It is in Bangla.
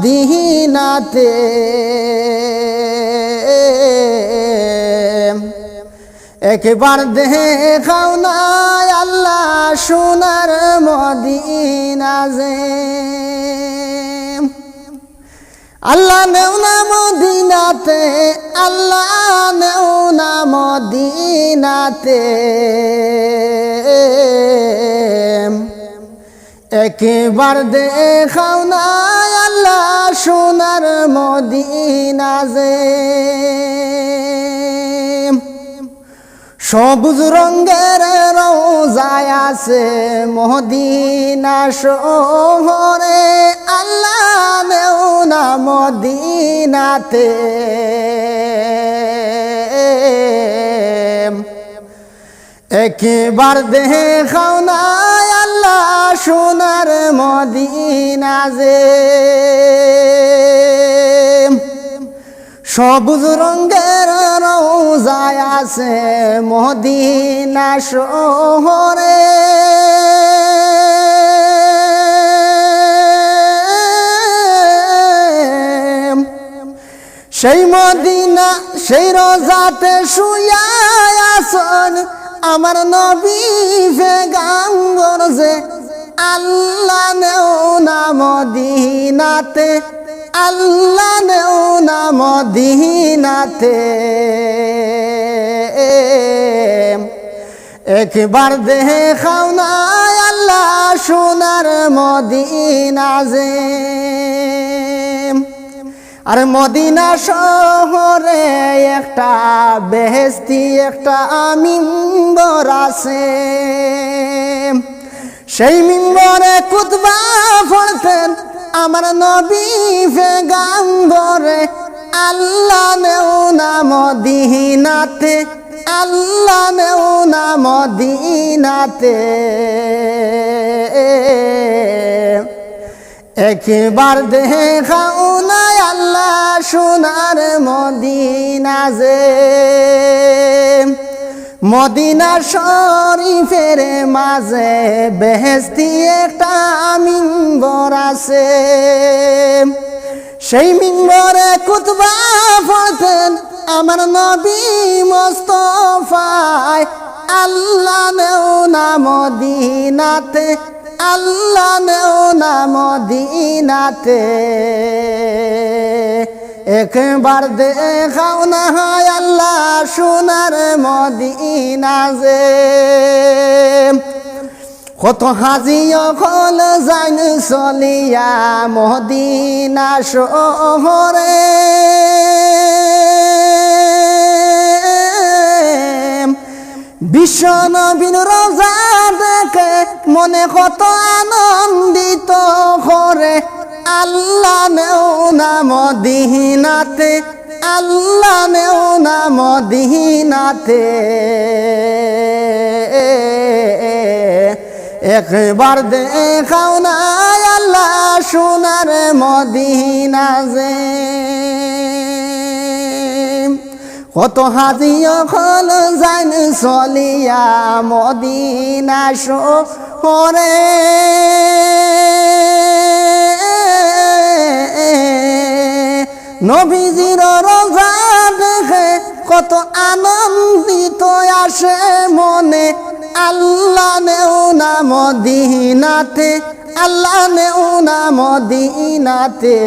মদিনাতে একবার দেখাও না আল্লাহ সোনার মদিনা যে আল্লাহ নেও না মদিনাতে আল্লাহ নেও না মদিনাতে একবার দেখাও না আল্লাহ সোনার মদিনা যে সবুজ রঙের রোজায় আছে মদিনা শহরে আল্লাহ নেও না মদিনাতে একবার দেখাও না আল্লাহ সোনার মদিনা যে সবুজ রঙের রোজায় আছে মদিনা শহরে সেই মদিনা সেই রোজাতে শুইয়া আছেন আমার নবী পেগম্বর যে আল্লাহ নেও না মদিনাতে আল্লাহ নেও না মদিনাতে একবার দেখাও না আল্লাহ সোনার মদিনা যে আর মদিনা শহরে একটা বেহেশতি একটা মিম্বর আছে সেই মিম্বরে কুতবা পড়তেন আমার নবী পেগম্বরে আল্লাহ নেও না মদিনাতে আল্লাহ নেও না মদিনাতে একবার দেখাও না আল্লাহ সোনার মদিনা যে মদিনা শরীফের মাঝে বেহেশতি একটা মিম্বর আছে সেই মিম্বরে কুতবা পড়তেন আমার নবী মুস্তাফায় আল্লাহ নেও না মদিনাতে আল্লাহ নেও না মদিনাতে একবার দেখাও না আল্লাহ সোনার মদিনা যে কত হাজি অকল যাইন চলিয়া মদিনা শহরে বিশ্ব নবীর রোজা দেখে মনে কত আনন্দিত করে আল্লাহ নেও না মদিনাতে আল্লাহ নেও না মদিনাতে একবার দেখাও না আল্লাহ সোনার মদিনা যে কত হাজি অকল যাইন চলিয়া মদিনা শহরে নবীজির রোজা দেখে কত আনন্দিত আসে মনে আল্লাহ নেও না মদিনাতে আল্লাহ নেও না মদিনাতে